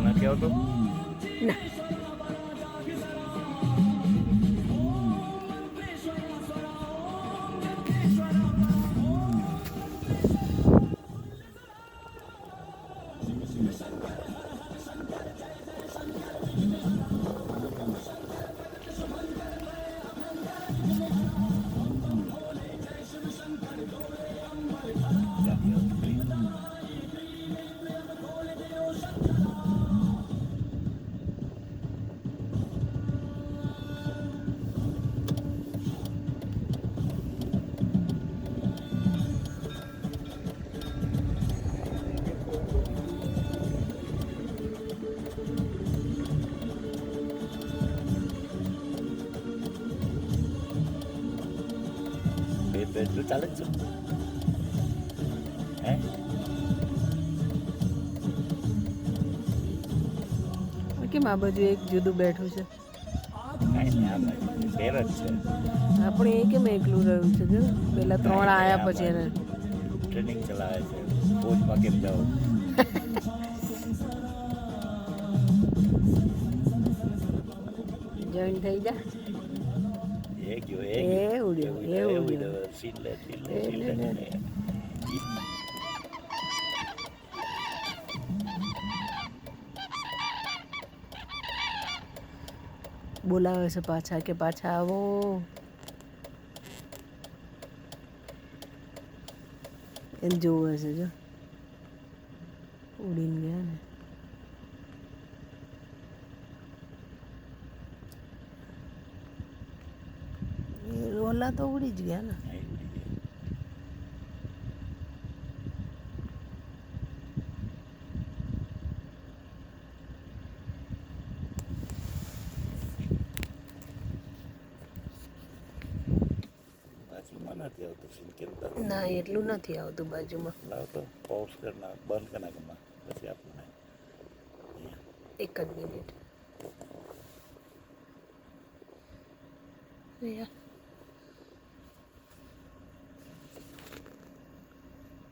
નથી આવતો ના એટલું ચાલે જ છે હે કેમ આ બાજુ એક જુદું બેઠું છે કાંઈ નહીં આ ફેર જ છે આપણે એ કેમ એકલું રહ્યું છે જો પેલા 3 આયા પછી એને ટ્રેનિંગ ચલાવે છે ફોજમાં કેમ જાઓ જોઈન થઈ જા એ ગયો એ ઉડ્યો સીલ લે બોલાવે છે પાછા કે પાછા આવો એને જોવે છે જો ઉડીને ગયા ને ઓલા તો ઉડી જ ગયા ને નથી આવતું સીન કેમ ના એટલું નથી આવતું બાજુમાં લાવ તો પોઝ કર નાખ બંધ કર નાખ પછી આપણને એક જ મિનિટ